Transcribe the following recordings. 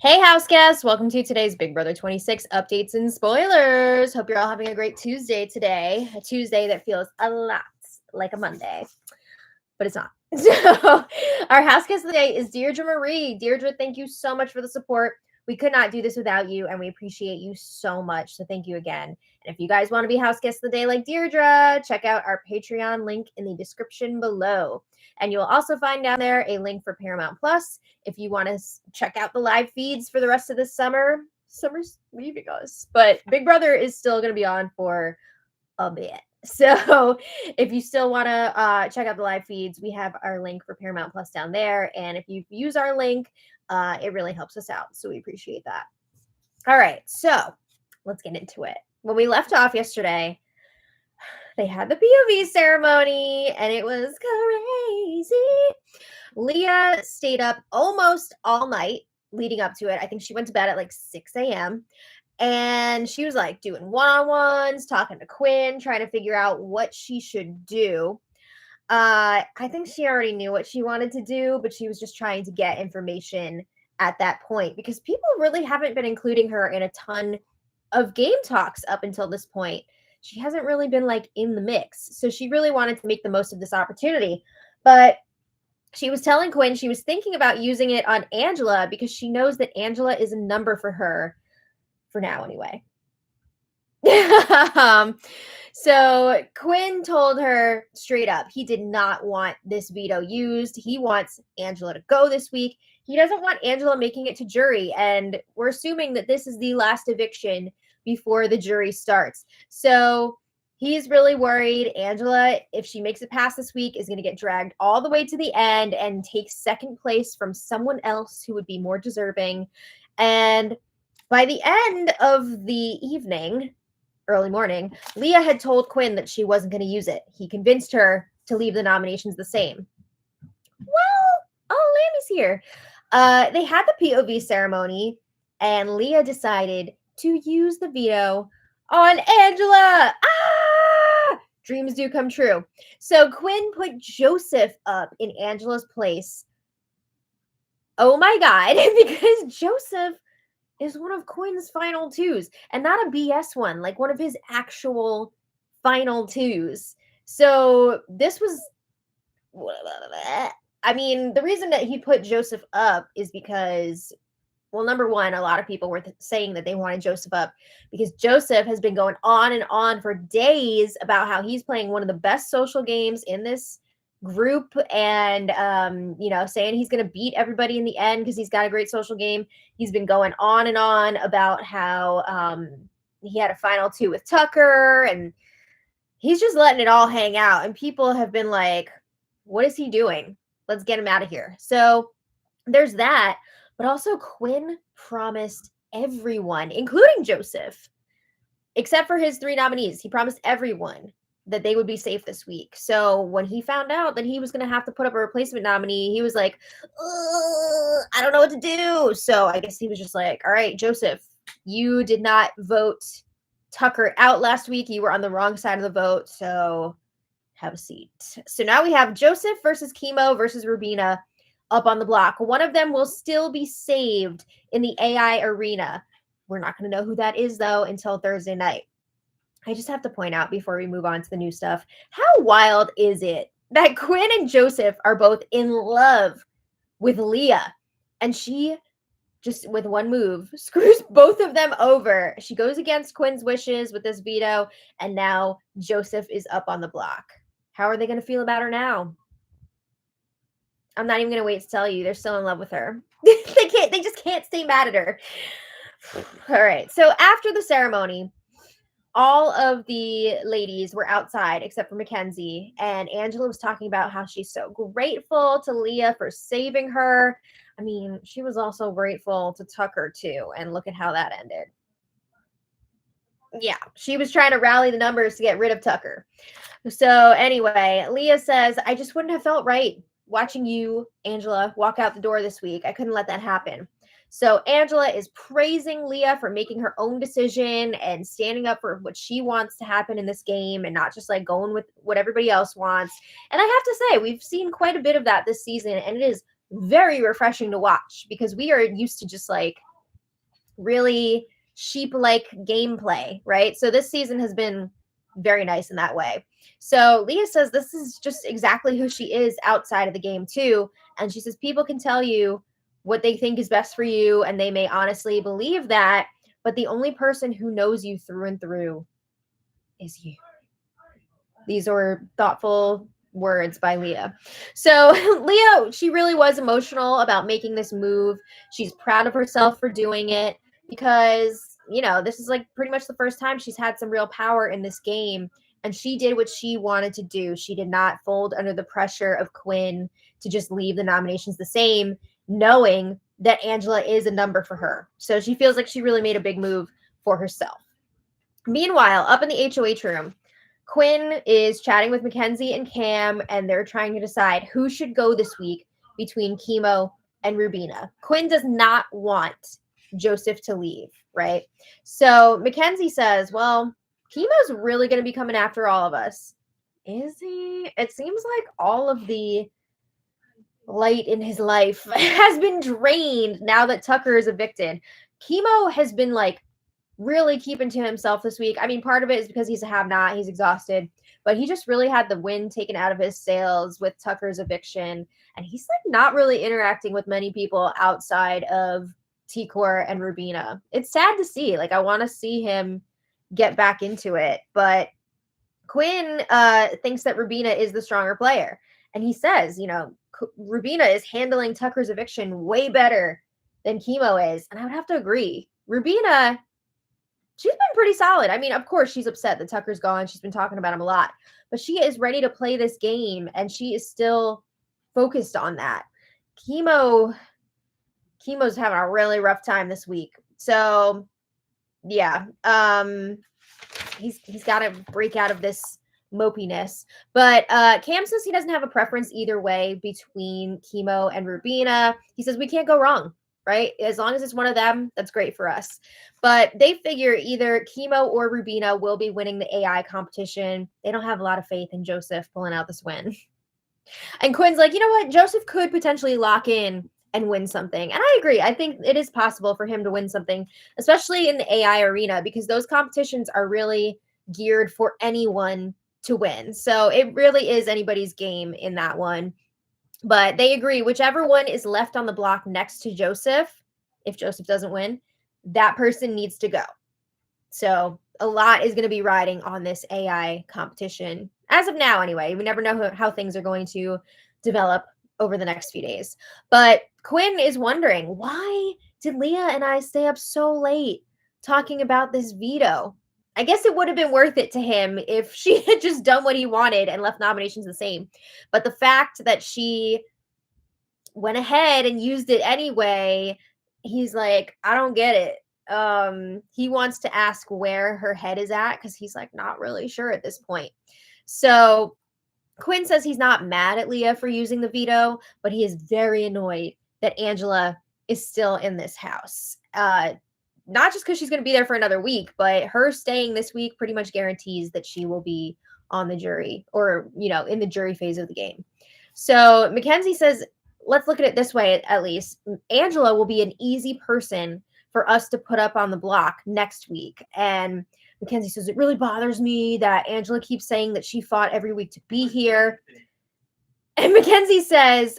Hey, house guests! Welcome to today's Big Brother 26 updates and spoilers. Hope you're all having a great Tuesday today. A Tuesday that feels a lot like a Monday, but it's not. So, our house guest of the day is Deirdre Marie. Deirdre, thank you so much for the support. We could not do this without you, and we appreciate you so much. So, thank you again. And if you guys want to be house guest of the day like Deirdre, check out our Patreon link in the description below. And you'll also find down there a link for Paramount Plus if you want to check out the live feeds for the rest of the summer. Summer's leaving us, but Big Brother is still going to be on for a bit. So if you still want to check out the live feeds, we have our link for Paramount Plus down there. And if you use our link, it really helps us out. So we appreciate that. All right. So let's get into it. When we left off yesterday, they had the POV ceremony and it was crazy. Leah stayed up almost all night leading up to it. I think she went to bed at like 6 a.m. And she was like doing one-on-ones, talking to Quinn, trying to figure out what she should do. I think she already knew what she wanted to do, but she was just trying to get information at that point because people really haven't been including her in a ton of game talks up until this point. She hasn't really been like in the mix. So she really wanted to make the most of this opportunity. But she was telling Quinn she was thinking about using it on Angela because she knows that Angela is a number for her for now anyway. So Quinn told her straight up he did not want this veto used. He wants Angela to go this week. He doesn't want Angela making it to jury. And we're assuming that this is the last eviction before the jury starts. So he's really worried Angela, if she makes it past this week, is going to get dragged all the way to the end and take second place from someone else who would be more deserving. And by the end of the evening, early morning, Leah had told Quinn that she wasn't going to use it. He convinced her to leave the nominations the same. Well, Lammy's here. They had the POV ceremony, and Leah decided to use the veto on Angela. Dreams do come true. So Quinn put Joseph up in Angela's place. Oh my God, because Joseph is one of Quinn's final twos, and not a BS one, like one of his actual final twos. So this was, I mean, the reason that he put Joseph up is because, well, number one, a lot of people were saying that they wanted Joseph up because Joseph has been going on and on for days about how he's playing one of the best social games in this group and saying he's going to beat everybody in the end because he's got a great social game. He's been going on and on about how he had a final two with Tucker, and he's just letting it all hang out, and people have been like, what is he doing? Let's get him out of here. So there's that, but also Quinn promised everyone, including Joseph, except for his 3 nominees, he promised everyone that they would be safe this week. So when he found out that he was going to have to put up a replacement nominee, he was like, I don't know what to do. So I guess he was just like, all right, Joseph, you did not vote Tucker out last week. You were on the wrong side of the vote. So have a seat. So now we have Joseph versus Chemo versus Rubina up on the block. One of them will still be saved in the AI arena. We're not going to know who that is, though, until Thursday night. I just have to point out before we move on to the new stuff, how wild is it that Quinn and Joseph are both in love with Leah, and she just with one move screws both of them over. She goes against Quinn's wishes with this veto, and now Joseph is up on the block. How are they going to feel about her now? I'm not even going to wait to tell you. They're still in love with her. They just can't stay mad at her. All right. So after the ceremony, all of the ladies were outside except for Mackenzie, and Angela was talking about how she's so grateful to Leah for saving her. I mean, she was also grateful to Tucker too, and look at how that ended. Yeah, she was trying to rally the numbers to get rid of Tucker. So anyway, Leah says, I just wouldn't have felt right watching you, Angela, walk out the door this week. I couldn't let that happen. So Angela is praising Leah for making her own decision and standing up for what she wants to happen in this game and not just like going with what everybody else wants. And I have to say, we've seen quite a bit of that this season, and it is very refreshing to watch because we are used to just like really sheep-like gameplay, right? So this season has been very nice in that way. So Leah says this is just exactly who she is outside of the game too. And she says people can tell you what they think is best for you, and they may honestly believe that, but the only person who knows you through and through is you. These are thoughtful words by Leah. So Leah, she really was emotional about making this move. She's proud of herself for doing it because, this is like pretty much the first time she's had some real power in this game. And she did what she wanted to do. She did not fold under the pressure of Quinn to just leave the nominations the same, knowing that Angela is a number for her. So she feels like she really made a big move for herself. Meanwhile, up in the HOH room, Quinn is chatting with Mackenzie and Cam, and they're trying to decide who should go this week between Chemo and Rubina. Quinn does not want Joseph to leave, right? So Mackenzie says, well, Chemo's really going to be coming after all of us. Is he? It seems like all of the light in his life has been drained now that Tucker is evicted. Chemo has been really keeping to himself this week. I mean, part of it is because he's a have-not. He's exhausted. But he just really had the wind taken out of his sails with Tucker's eviction. And he's not really interacting with many people outside of T-Core and Rubina. It's sad to see. I want to see him get back into it. But Quinn thinks that Rubina is the stronger player. And he says, Rubina is handling Tucker's eviction way better than Chemo is. And I would have to agree. Rubina, she's been pretty solid. I mean, of course, she's upset that Tucker's gone. She's been talking about him a lot. But she is ready to play this game, and she is still focused on that. Chemo's having a really rough time this week. So, yeah. He's got to break out of this mopiness. But Cam says he doesn't have a preference either way between Chemo and Rubina. He says we can't go wrong. Right? As long as it's one of them, that's great for us. But they figure either Chemo or Rubina will be winning the AI competition. They don't have a lot of faith in Joseph pulling out this win. And Quinn's like, you know what? Joseph could potentially lock in and win something. And I agree. I think it is possible for him to win something, especially in the AI arena, because those competitions are really geared for anyone to win. So it really is anybody's game in that one. But they agree, whichever one is left on the block next to Joseph, if Joseph doesn't win, that person needs to go. So a lot is going to be riding on this AI competition. As of now, anyway. We never know how things are going to develop over the next few days. But Quinn is wondering, why did Leah and I stay up so late talking about this veto? I guess it would have been worth it to him if she had just done what he wanted and left nominations the same. But the fact that she went ahead and used it anyway, he's like, I don't get it. He wants to ask where her head is at because he's not really sure at this point. So Quinn says he's not mad at Leah for using the veto, but he is very annoyed that Angela is still in this house. Not just because she's going to be there for another week, but her staying this week pretty much guarantees that she will be on the jury or, in the jury phase of the game. So Mackenzie says, let's look at it this way, at least. Angela will be an easy person for us to put up on the block next week. And Mackenzie says, it really bothers me that Angela keeps saying that she fought every week to be here. And Mackenzie says,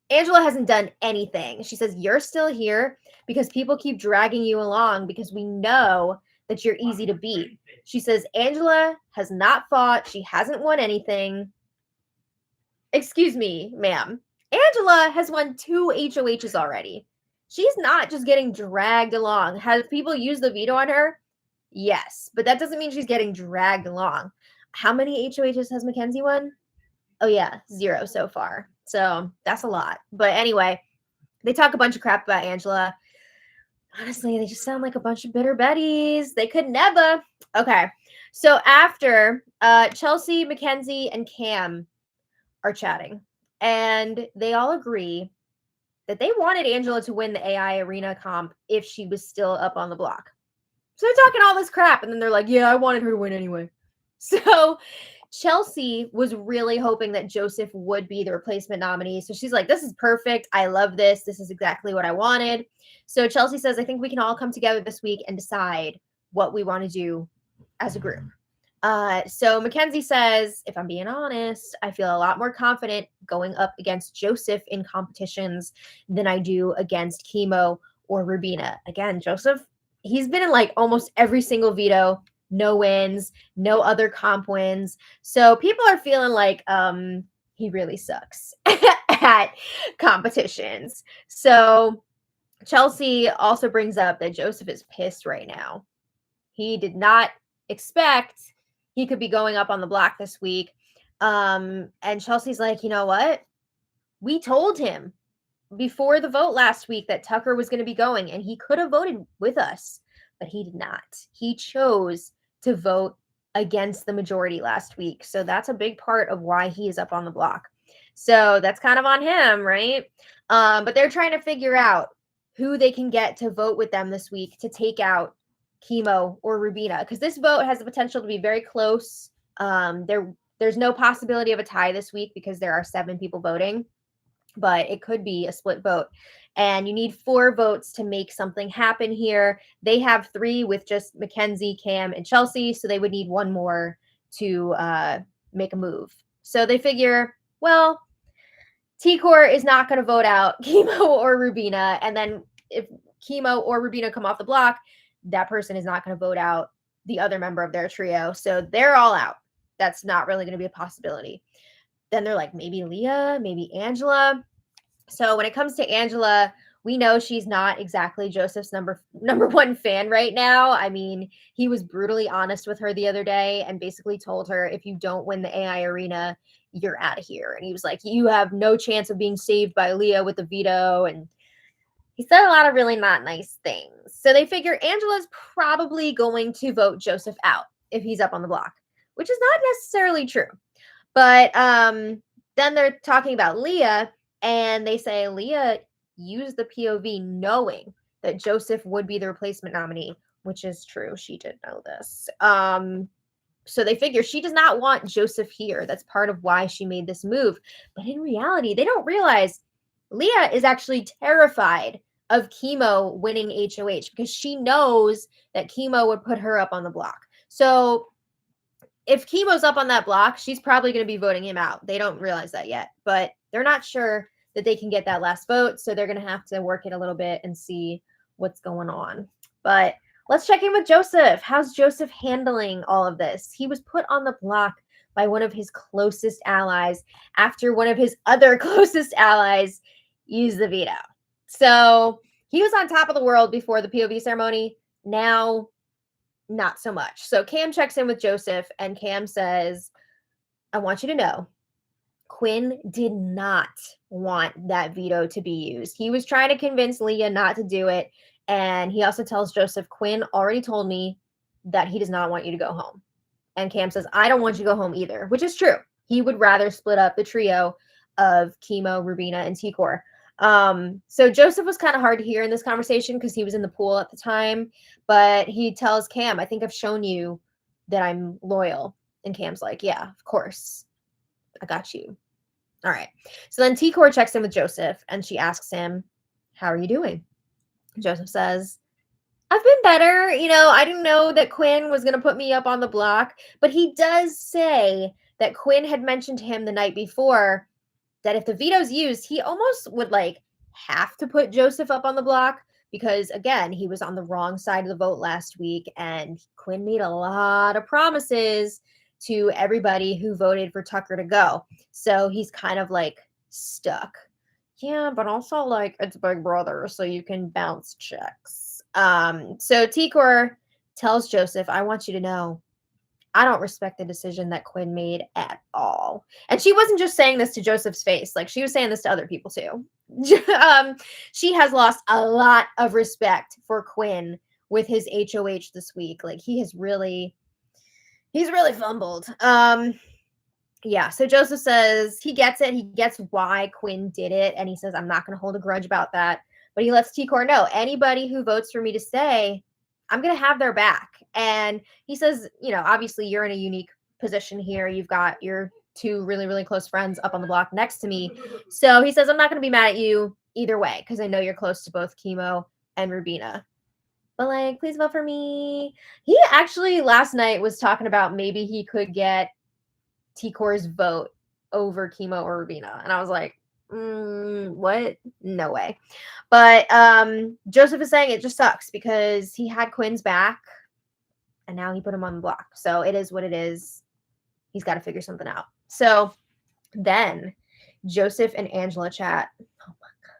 Angela hasn't done anything. She says, you're still here because people keep dragging you along because we know that you're easy to beat. She says, Angela has not fought. She hasn't won anything. Excuse me, ma'am. Angela has won 2 HOHs already. She's not just getting dragged along. Have people used the veto on her? Yes, but that doesn't mean she's getting dragged along. How many HOHs has Mackenzie won? Oh, yeah, 0 so far. So that's a lot. But anyway, they talk a bunch of crap about Angela. Honestly, they just sound like a bunch of bitter Bettys. They could never. Okay, so after Chelsea, Mackenzie, and Cam are chatting, and they all agree that they wanted Angela to win the AI arena comp if she was still up on the block. So they're talking all this crap, and then they're like, yeah, I wanted her to win anyway. So Chelsea was really hoping that Joseph would be the replacement nominee. So she's like, this is perfect. I love this. This is exactly what I wanted. So Chelsea says, I think we can all come together this week and decide what we want to do as a group. So Mackenzie says, if I'm being honest, I feel a lot more confident going up against Joseph in competitions than I do against Chemo or Rubina. Again, Joseph, he's been in like almost every single veto, no wins, no other comp wins. So people are feeling like he really sucks at competitions. So Chelsea also brings up that Joseph is pissed right now. He did not expect he could be going up on the block this week. And Chelsea's like, you know what? We told him before the vote last week that Tucker was going to be going, and he could have voted with us, but he did not. He chose to vote against the majority last week. So that's a big part of why he is up on the block. So that's kind of on him, right? But they're trying to figure out who they can get to vote with them this week to take out Chemo or Rubina, because this vote has the potential to be very close. There's no possibility of a tie this week because there are 7 people voting, but it could be a split vote. And you need 4 votes to make something happen here. They have 3 with just Mackenzie, Cam, and Chelsea, so they would need 1 more to make a move. So they figure, well, T-Core is not going to vote out Chemo or Rubina, and then if Chemo or Rubina come off the block, that person is not going to vote out the other member of their trio. So they're all out. That's not really going to be a possibility. Then they're like, maybe Leah, maybe Angela. So when it comes to Angela, we know she's not exactly Joseph's number 1 fan right now. I mean, he was brutally honest with her the other day and basically told her, if you don't win the AI arena, you're out of here. And he was like, you have no chance of being saved by Leah with the veto. And he said a lot of really not nice things. So they figure Angela's probably going to vote Joseph out if he's up on the block, which is not necessarily true. But then they're talking about Leah, and they say Leah used the POV knowing that Joseph would be the replacement nominee, which is true. She did know this. So they figure she does not want Joseph here. That's part of why she made this move. But in reality, they don't realize Leah is actually terrified of Chemo winning HOH because she knows that Chemo would put her up on the block. So if Chemo's up on that block, she's probably going to be voting him out. They don't realize that yet, but they're not sure that they can get that last vote. So they're going to have to work it a little bit and see what's going on. But let's check in with Joseph. How's Joseph handling all of this? He was put on the block by one of his closest allies after one of his other closest allies used the veto. So he was on top of the world before the POV ceremony. Now, not so much. So Cam checks in with Joseph, and Cam says, I want you to know, Quinn did not want that veto to be used. He was trying to convince Leah not to do it. And he also tells Joseph, Quinn already told me that he does not want you to go home. And Cam says, I don't want you to go home either, which is true. He would rather split up the trio of Chemo, Rubina, and T-Core. So Joseph was kind of hard to hear in this conversation because he was in the pool at the time, but he tells Cam, I think I've shown you that I'm loyal. And Cam's like, yeah, of course. I got you. All right. So then T-Core checks in with Joseph and she asks him, how are you doing? Joseph says, I've been better. You know, I didn't know that Quinn was going to put me up on the block, but he does say that Quinn had mentioned to him the night before that if the veto's used, he almost would like have to put Joseph up on the block because, again, he was on the wrong side of the vote last week, and Quinn made a lot of promises to everybody who voted for Tucker to go. So he's kind of like stuck. Yeah, but also like it's Big Brother, so you can bounce checks. So T-Core tells Joseph, I want you to know, I don't respect the decision that Quinn made at all. And she wasn't just saying this to Joseph's face. Like, she was saying this to other people too. She has lost a lot of respect for Quinn with his HOH this week. Like, he's really fumbled. Yeah, so Joseph says he gets it. He gets why Quinn did it. And he says, I'm not going to hold a grudge about that. But he lets T-Core know, anybody who votes for me to stay, I'm going to have their back. And he says, you know, obviously you're in a unique position here. You've got your two really, really close friends up on the block next to me. So he says, I'm not going to be mad at you either way because I know you're close to both Chemo and Rubina. But like, please vote for me. He actually last night was talking about maybe he could get T-Core's vote over Chemo or Rubina. And I was like, what? No way. But Joseph is saying it just sucks because he had Quinn's back and now he put him on the block. So it is what it is. He's got to figure something out. So then Joseph and Angela chat. Oh my God.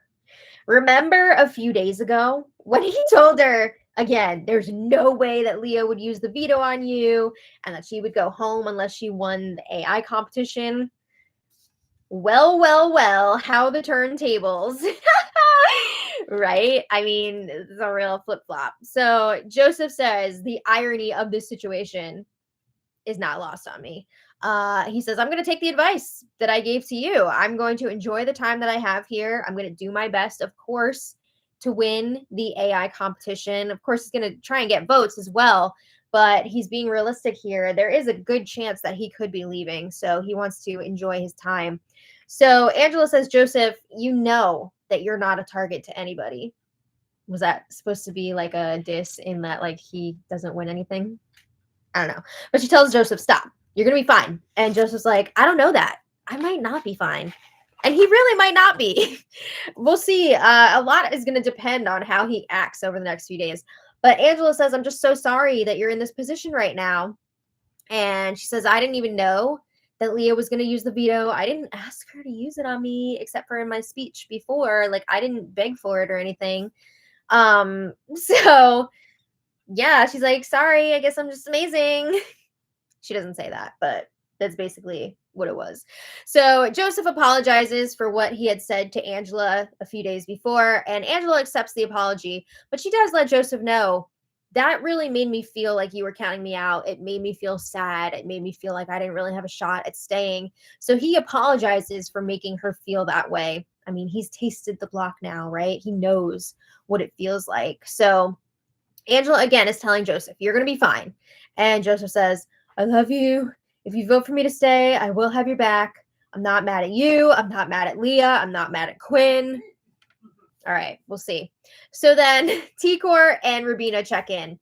Remember a few days ago when he told her, again, there's no way that Leah would use the veto on you and that she would go home unless she won the AI competition? Well, how the turntables. Right? I mean, it's a real flip-flop. So Joseph says the irony of this situation is not lost on me. He says, I'm going to take the advice that I gave to you. I'm going to enjoy the time that I have here. I'm going to do my best, of course, to win the AI competition. Of course, he's going to try and get votes as well, but he's being realistic here. There is a good chance that he could be leaving, so he wants to enjoy his time. So Angela says, Joseph, you know that you're not a target to anybody. Was that supposed to be like a diss in that like he doesn't win anything? I don't know. But she tells Joseph, stop. You're going to be fine. And Joseph's like, I don't know that. I might not be fine. And he really might not be. We'll see. A lot is going to depend on how he acts over the next few days. But Angela says, I'm just so sorry that you're in this position right now. And she says, I didn't even know that Leah was going to use the veto. I didn't ask her to use it on me, except for in my speech before. Like, I didn't beg for it or anything. So yeah, she's like, sorry, I guess I'm just amazing. She doesn't say that, but that's basically what it was. So Joseph apologizes for what he had said to Angela a few days before, and Angela accepts the apology, but she does let Joseph know that really made me feel like you were counting me out. It made me feel sad. It made me feel like I didn't really have a shot at staying. So he apologizes for making her feel that way. I mean, he's tasted the block now, right? He knows what it feels like. So Angela, again, is telling Joseph, you're going to be fine. And Joseph says, I love you. If you vote for me to stay, I will have your back. I'm not mad at you. I'm not mad at Leah. I'm not mad at Quinn. All right, we'll see. So then T-Core and Rubina check in.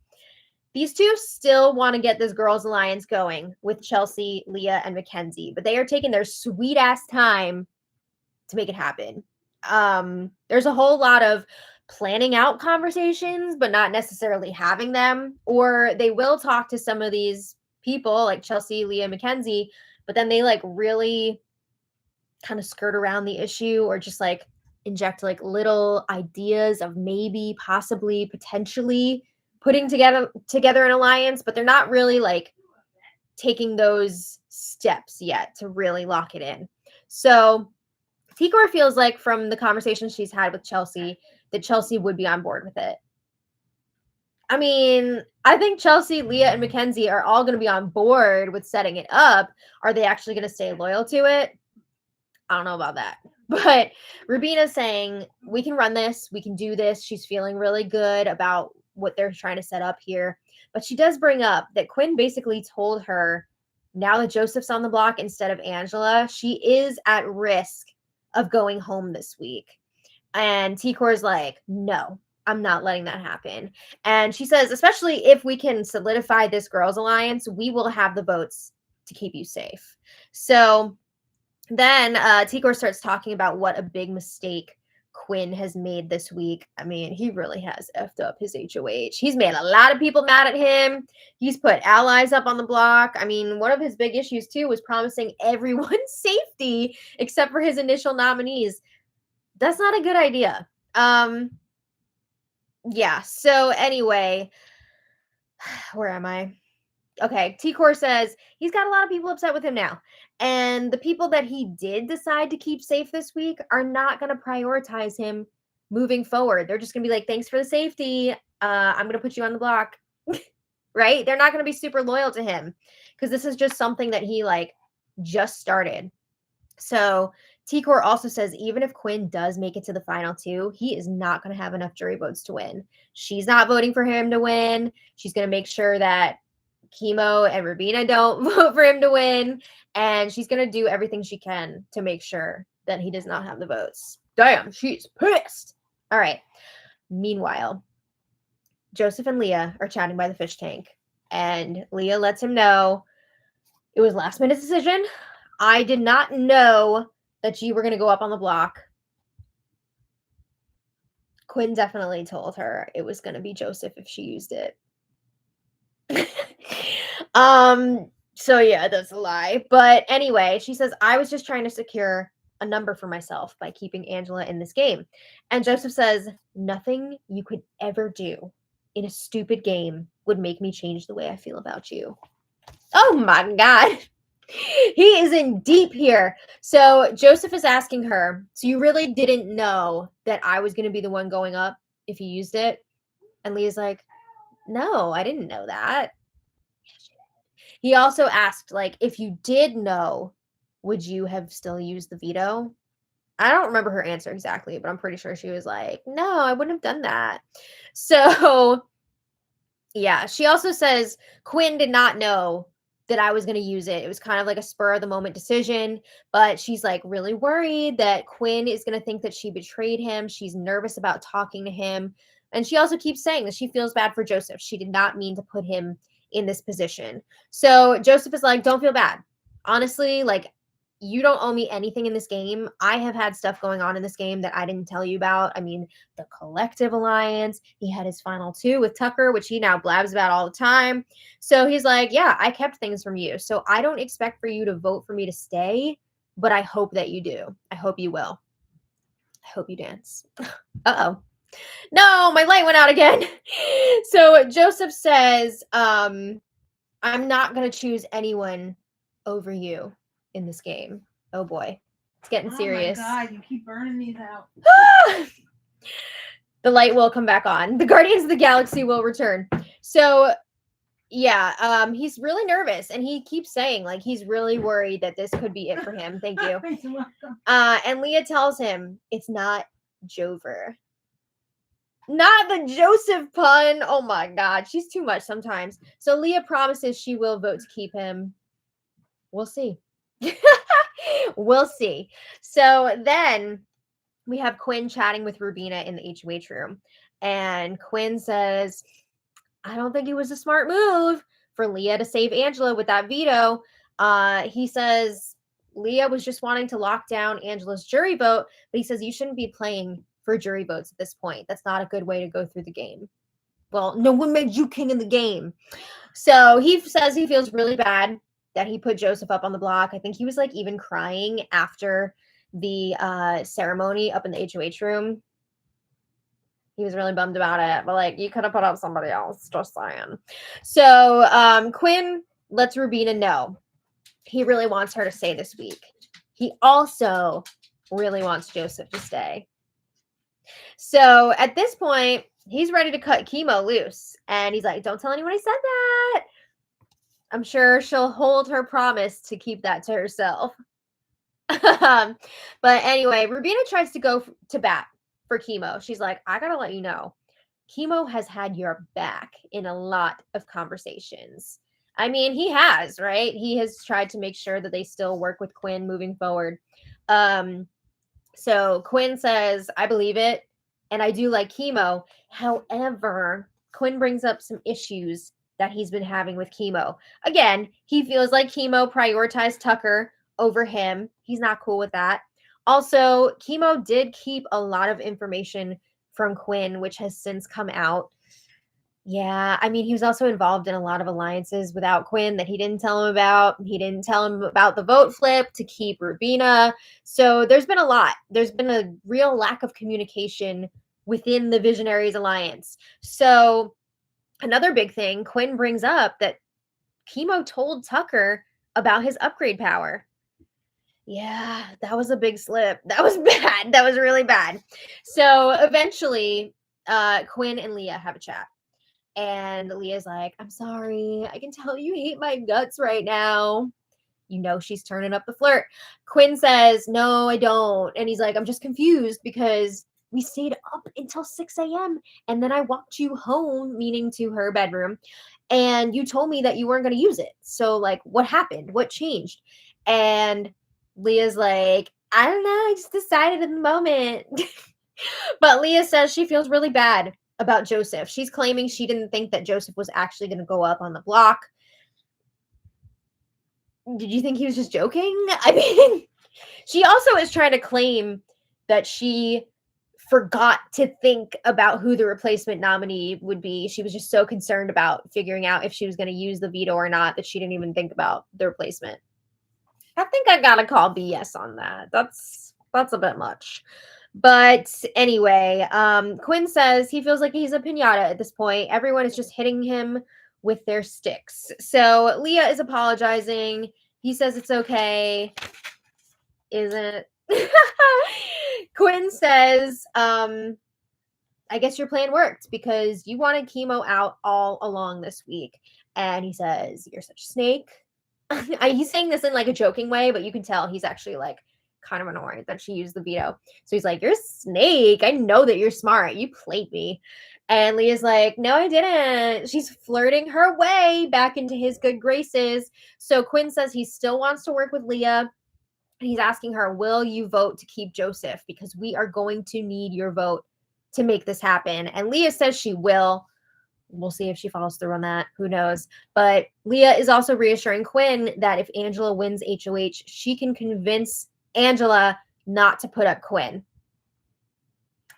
These two still want to get this girls' alliance going with Chelsea, Leah, and Mackenzie, but they are taking their sweet-ass time to make it happen. There's a whole lot of planning out conversations, but not necessarily having them, or they will talk to some of these people like Chelsea, Leah, Mackenzie, but then they like really kind of skirt around the issue or just like inject like little ideas of maybe, possibly, potentially putting together an alliance, but they're not really like taking those steps yet to really lock it in. So T-Core feels like from the conversation she's had with Chelsea that Chelsea would be on board with it. I mean, I think Chelsea, Leah, and Mackenzie are all going to be on board with setting it up. Are they actually going to stay loyal to it? I don't know about that. But Rubina's saying, we can run this. We can do this. She's feeling really good about what they're trying to set up here. But she does bring up that Quinn basically told her, now that Joseph's on the block instead of Angela, she is at risk of going home this week. And T-Core's like, no, I'm not letting that happen. And she says, especially if we can solidify this girls' alliance, we will have the votes to keep you safe. So then T-Core starts talking about what a big mistake Quinn has made this week. I mean, he really has effed up his HOH. He's made a lot of people mad at him. He's put allies up on the block. I mean, one of his big issues, too, was promising everyone safety except for his initial nominees. That's not a good idea. Yeah, so anyway, where am I? Okay, T-Core says he's got a lot of people upset with him now. And the people that he did decide to keep safe this week are not going to prioritize him moving forward. They're just going to be like, thanks for the safety. I'm going to put you on the block. Right? They're not going to be super loyal to him because this is just something that he like just started. So T-Core also says even if Quinn does make it to the final two, he is not going to have enough jury votes to win. She's not voting for him to win. She's going to make sure that Chemo and Rubina don't vote for him to win, and she's going to do everything she can to make sure that he does not have the votes. Damn, she's pissed. All right. Meanwhile, Joseph and Leah are chatting by the fish tank, and Leah lets him know it was last minute decision. I did not know that you were going to go up on the block. Quinn definitely told her it was going to be Joseph if she used it. So yeah, that's a lie. But anyway, she says, I was just trying to secure a number for myself by keeping Angela in this game. And Joseph says, nothing you could ever do in a stupid game would make me change the way I feel about you. Oh my God. He is in deep here. So Joseph is asking her, so you really didn't know that I was going to be the one going up if you used it? And Leah's like, no, I didn't know that. He also asked, like, if you did know, would you have still used the veto? I don't remember her answer exactly, but I'm pretty sure she was like, no, I wouldn't have done that. So, yeah, she also says Quinn did not know that I was going to use it. It was kind of like a spur of the moment decision, but she's like really worried that Quinn is going to think that she betrayed him. She's nervous about talking to him. And she also keeps saying that she feels bad for Joseph. She did not mean to put him in this position. So Joseph is like, don't feel bad. Honestly, like, you don't owe me anything in this game. I have had stuff going on in this game that I didn't tell you about. I mean, the collective alliance. He had his final two with Tucker, which he now blabs about all the time. So he's like, yeah, I kept things from you. So I don't expect for you to vote for me to stay, but I hope that you do. I hope you will. I hope you dance. Uh-oh. No, my light went out again. So Joseph says, I'm not going to choose anyone over you in this game. Oh boy, it's getting serious. Oh my God, you keep burning these out. The light will come back on. The Guardians of the Galaxy will return. So yeah, he's really nervous, and he keeps saying like he's really worried that this could be it for him. Thank you. And Leah tells him it's not Jover. Not the Joseph pun. Oh my God, she's too much sometimes. So Leah promises she will vote to keep him. We'll see. We'll see. So then we have Quinn chatting with Rubina in the HOH room. And Quinn says, I don't think it was a smart move for Leah to save Angela with that veto. He says Leah was just wanting to lock down Angela's jury vote, but he says you shouldn't be playing for jury votes at this point. That's not a good way to go through the game. Well, no one made you king in the game. So he says he feels really bad that he put Joseph up on the block. I think he was like even crying after the ceremony up in the HOH room. He was really bummed about it, but like you could have put up somebody else, just saying. So Quinn lets Rubina know he really wants her to stay this week. He also really wants Joseph to stay. So at this point, he's ready to cut Chemo loose. And he's like, don't tell anyone I said that. I'm sure she'll hold her promise to keep that to herself. But anyway, Rubina tries to go to bat for Chemo. She's like, I gotta let you know, Chemo has had your back in a lot of conversations. I mean, he has, right? He has tried to make sure that they still work with Quinn moving forward. So Quinn says, I believe it, and I do like Chemo. However, Quinn brings up some issues that he's been having with Chemo. Again, he feels like Chemo prioritized Tucker over him. He's not cool with that. Also, Chemo did keep a lot of information from Quinn, which has since come out. Yeah, I mean, he was also involved in a lot of alliances without Quinn that he didn't tell him about. He didn't tell him about the vote flip to keep Rubina. So there's been a lot. There's been a real lack of communication within the Visionaries Alliance. So another big thing, Quinn brings up that Chemo told Tucker about his upgrade power. Yeah, that was a big slip. That was bad. That was really bad. So eventually, Quinn and Leah have a chat. And Leah's like, I'm sorry. I can tell you hate my guts right now. You know she's turning up the flirt. Quinn says, no, I don't. And he's like, I'm just confused because We stayed up until 6 a.m. and then I walked you home, meaning to her bedroom, and you told me that you weren't going to use it. So, like, what happened? What changed? And Leah's like, I don't know. I just decided in the moment. But Leah says she feels really bad about Joseph. She's claiming she didn't think that Joseph was actually going to go up on the block. Did you think he was just joking? I mean, she also is trying to claim that she forgot to think about who the replacement nominee would be. She was just so concerned about figuring out if she was going to use the veto or not that she didn't even think about the replacement. I think I gotta call BS on that. That's a bit much. But anyway, Quinn says he feels like he's a pinata at this point. Everyone is just hitting him with their sticks. So Leah is apologizing. He says it's okay. Isn't it? Quinn says, I guess your plan worked because you wanted chemo out all along this week. And he says, you're such a snake. He's saying this in like a joking way, but you can tell he's actually like kind of annoyed that she used the veto. So he's like, you're a snake. I know that you're smart. You played me. And Leah's like, no, I didn't. She's flirting her way back into his good graces. So Quinn says he still wants to work with Leah. He's asking her, will you vote to keep Joseph? Because we are going to need your vote to make this happen. And Leah says she will. We'll see if she follows through on that. Who knows? But Leah is also reassuring Quinn that if Angela wins HOH, she can convince Angela not to put up Quinn.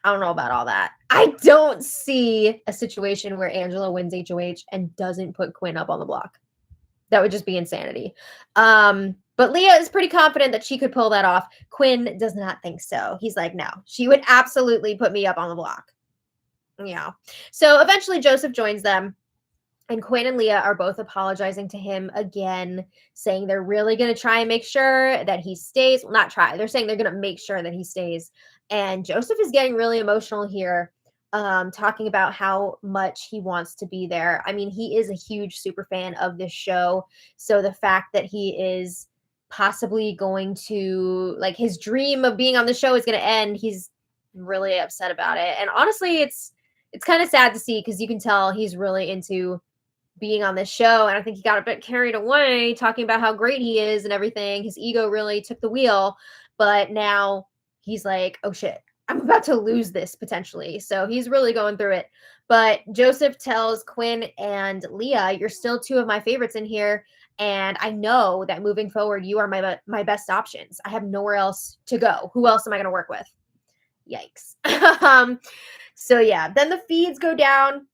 I don't know about all that. I don't see a situation where Angela wins HOH and doesn't put Quinn up on the block. That would just be insanity. But Leah is pretty confident that she could pull that off. Quinn does not think so. He's like, no, she would absolutely put me up on the block. Yeah. So eventually Joseph joins them, and Quinn and Leah are both apologizing to him again, saying they're really going to try and make sure that he stays. Well, not try. They're saying they're going to make sure that he stays. And Joseph is getting really emotional here, talking about how much he wants to be there. I mean, he is a huge super fan of this show. So the fact that he is possibly going to, like, his dream of being on the show is going to end, he's really upset about it. And honestly, it's kind of sad to see because you can tell he's really into being on this show. And I think he got a bit carried away talking about how great he is and everything. His ego really took the wheel. But now he's like, oh shit, I'm about to lose this potentially. So he's really going through it. But Joseph tells Quinn and Leah, you're still two of my favorites in here. And I know that moving forward, you are my best options. I have nowhere else to go. Who else am I going to work with? Yikes. So yeah, then the feeds go down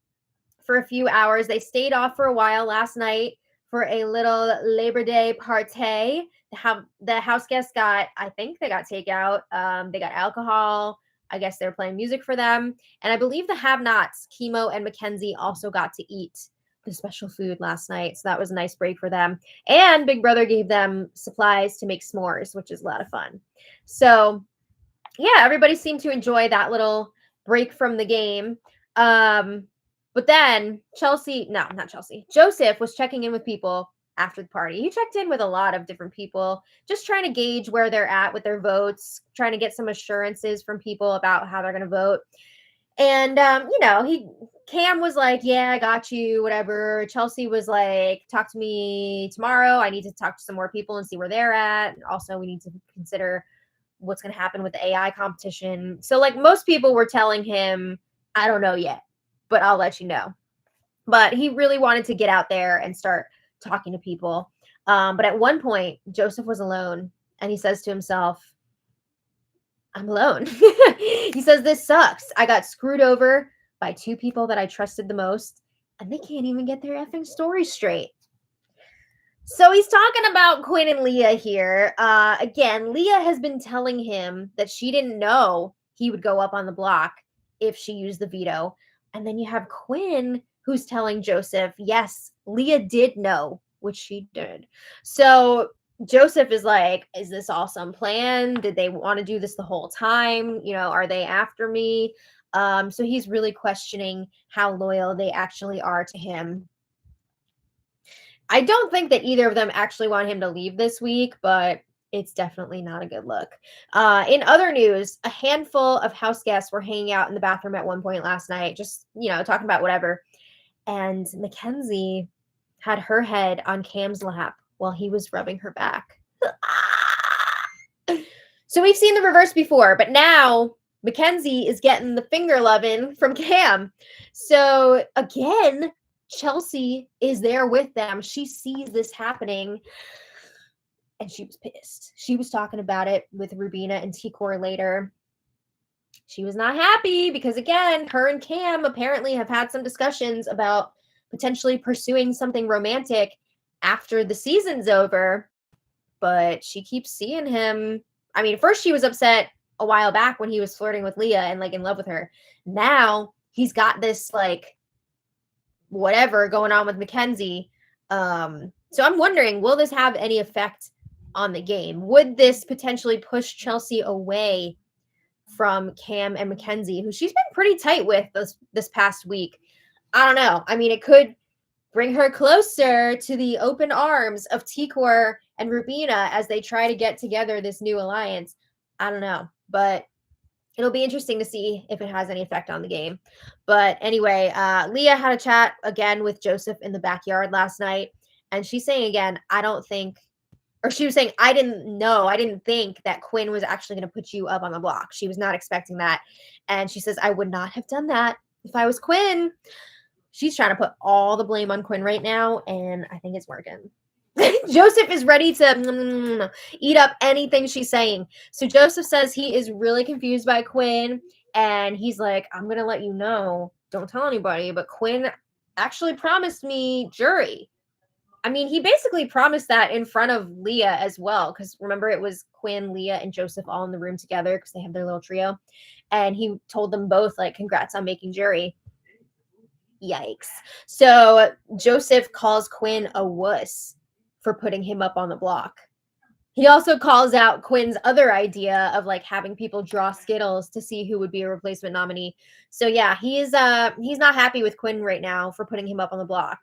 for a few hours. They stayed off for a while last night for a little Labor Day party. The house guests got, I think they got takeout. They got alcohol. I guess they were playing music for them. And I believe the have-nots, Chemo and Mackenzie, also got to eat the special food last night. So that was a nice break for them. And Big Brother gave them supplies to make s'mores, which is a lot of fun. So yeah, everybody seemed to enjoy that little break from the game. But then Joseph was checking in with people after the party. He checked in with a lot of different people, just trying to gauge where they're at with their votes, trying to get some assurances from people about how they're going to vote. And, Cam was like, yeah, I got you, whatever. Chelsea was like, talk to me tomorrow. I need to talk to some more people and see where they're at. And also, we need to consider what's going to happen with the AI competition. So like most people were telling him, I don't know yet, but I'll let you know. But he really wanted to get out there and start talking to people. But at one point, Joseph was alone and he says to himself, I'm alone. He says, this sucks. I got screwed over by two people that I trusted the most, and they can't even get their effing story straight. So he's talking about Quinn and Leah here. Again, Leah has been telling him that she didn't know he would go up on the block if she used the veto. And then you have Quinn who's telling Joseph, yes, Leah did know, which she did. So Joseph is like, is this all some plan? Did they want to do this the whole time? Are they after me? So he's really questioning how loyal they actually are to him. I don't think that either of them actually want him to leave this week, but It's definitely not a good look. In other news, a handful of house guests were hanging out in the bathroom at one point last night, just, talking about whatever. And Mackenzie had her head on Cam's lap while he was rubbing her back. So we've seen the reverse before, but now Mackenzie is getting the finger loving from Cam. So again, Chelsea is there with them. She sees this happening and she was pissed. She was talking about it with Rubina and T-Core later. She was not happy because, again, her and Cam apparently have had some discussions about potentially pursuing something romantic after the season's over. But she keeps seeing him. I mean, first she was upset a while back when he was flirting with Leah and like in love with her. Now he's got this like whatever going on with Mackenzie. So I'm wondering, will this have any effect on the game? Would this potentially push Chelsea away from Cam and Mackenzie, who she's been pretty tight with this past week? I don't know. I mean, it could bring her closer to the open arms of T-Core and Rubina as they try to get together this new alliance. I don't know, but it'll be interesting to see if it has any effect on the game. But anyway, Leah had a chat again with Joseph in the backyard last night, and she's saying again, she was saying, I didn't think that Quinn was actually going to put you up on the block. She was not expecting that. And she says, I would not have done that if I was Quinn. She's trying to put all the blame on Quinn right now, and I think it's working. Joseph is ready to eat up anything she's saying. So Joseph says he is really confused by Quinn, and he's like, I'm going to let you know. Don't tell anybody, but Quinn actually promised me jury. I mean, he basically promised that in front of Leah as well, because remember, it was Quinn, Leah, and Joseph all in the room together because they have their little trio. And he told them both, like, congrats on making jury. Yikes. So Joseph calls Quinn a wuss for putting him up on the block. He also calls out Quinn's other idea of like having people draw Skittles to see who would be a replacement nominee. So yeah, he's not happy with Quinn right now for putting him up on the block.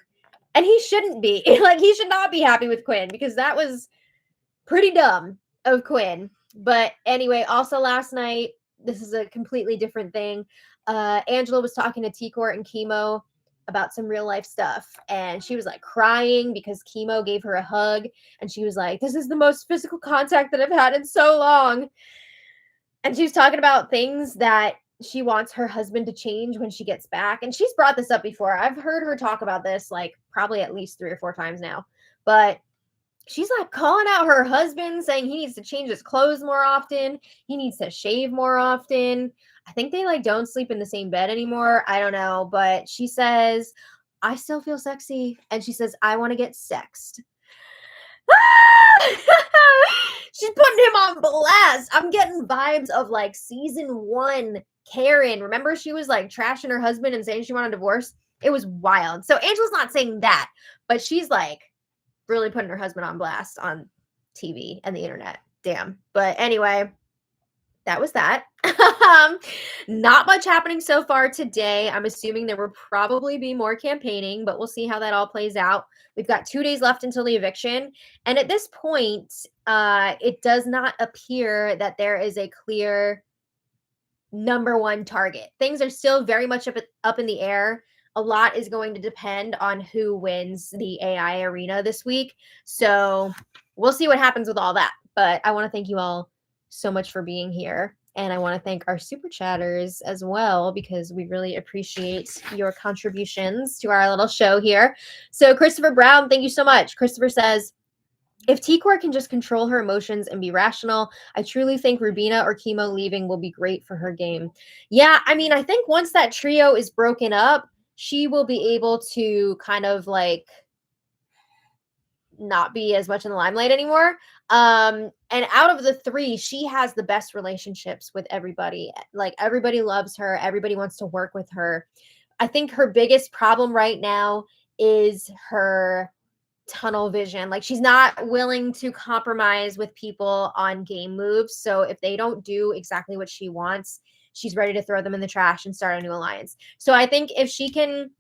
And he shouldn't be. Like, he should not be happy with Quinn because that was pretty dumb of Quinn. But anyway, also last night, this is a completely different thing. Angela was talking to T-Core and Chemo about some real life stuff. And she was like crying because Chemo gave her a hug. And she was like, this is the most physical contact that I've had in so long. And she was talking about things that she wants her husband to change when she gets back. And she's brought this up before. I've heard her talk about this like probably at least 3 or 4 times now. But she's like calling out her husband, saying he needs to change his clothes more often. He needs to shave more often. I think they like don't sleep in the same bed anymore. I don't know. But she says, I still feel sexy. And she says, I want to get sexed. She's putting him on blast. I'm getting vibes of like season 1 Karen. Remember, she was like trashing her husband and saying she wanted a divorce? It was wild. So Angela's not saying that, but she's like really putting her husband on blast on TV and the internet. Damn. But anyway, that was that. Not much happening so far today. I'm assuming there will probably be more campaigning, but we'll see how that all plays out. We've got 2 days left until the eviction. And at this point, it does not appear that there is a clear number 1 target. Things are still very much up in the air. A lot is going to depend on who wins the AI arena this week. So we'll see what happens with all that. But I want to thank you all so much for being here. And I want to thank our super chatters as well, because we really appreciate your contributions to our little show here. So Christopher Brown, thank you so much. Christopher says, if T-Core can just control her emotions and be rational, I truly think Rubina or Chemo leaving will be great for her game. Yeah, I mean, I think once that trio is broken up, she will be able to kind of like not be as much in the limelight anymore. And out of the 3, she has the best relationships with everybody. Like, everybody loves her. Everybody wants to work with her. I think her biggest problem right now is her tunnel vision. Like, she's not willing to compromise with people on game moves. So if they don't do exactly what she wants, she's ready to throw them in the trash and start a new alliance. So I think if she can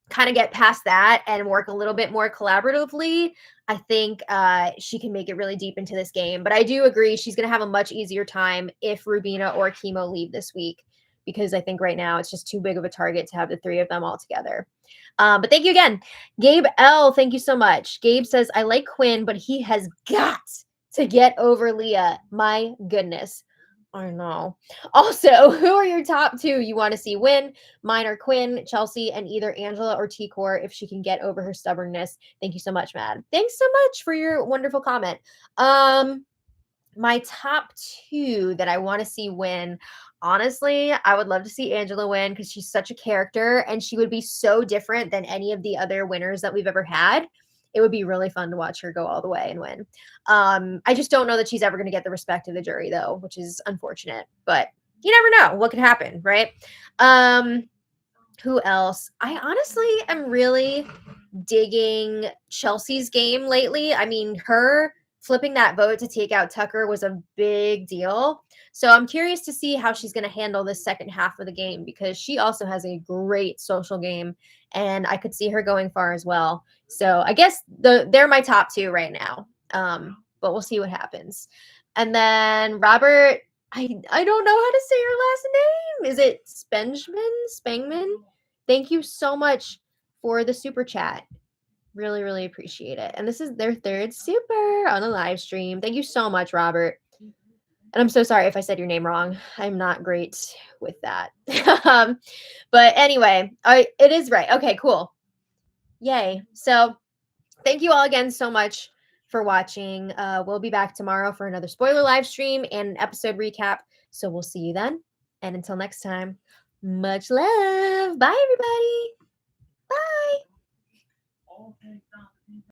kind of get past that and work a little bit more collaboratively, I think she can make it really deep into this game. But I do agree she's going to have a much easier time if Rubina or Chemo leave this week, because I think right now it's just too big of a target to have the three of them all together. But thank you again. Gabe L, thank you so much. Gabe says, I like Quinn, but he has got to get over Leah. My goodness. I know. Also, who are your top two you want to see win? Mine are Quinn, Chelsea, and either Angela or T-Core if she can get over her stubbornness. Thank you so much, Mad. Thanks so much for your wonderful comment. My top two that I want to see win, honestly, I would love to see Angela win because she's such a character and she would be so different than any of the other winners that we've ever had. It would be really fun to watch her go all the way and win. I just don't know that she's ever going to get the respect of the jury, though, which is unfortunate. But you never know what could happen, right? Who else? I honestly am really digging Chelsea's game lately. I mean, her flipping that vote to take out Tucker was a big deal. So I'm curious to see how she's going to handle this second half of the game because she also has a great social game and I could see her going far as well. So I guess they're my top two right now. But we'll see what happens. And then Robert, I don't know how to say your last name. Is it Spangman? Thank you so much for the super chat. Really, really appreciate it. And this is their third super on a live stream. Thank you so much, Robert. And I'm so sorry if I said your name wrong. I'm not great with that. But anyway, it is right. Okay, cool. Yay. So thank you all again so much for watching. We'll be back tomorrow for another spoiler live stream and an episode recap. So we'll see you then. And until next time, much love. Bye, everybody. Bye.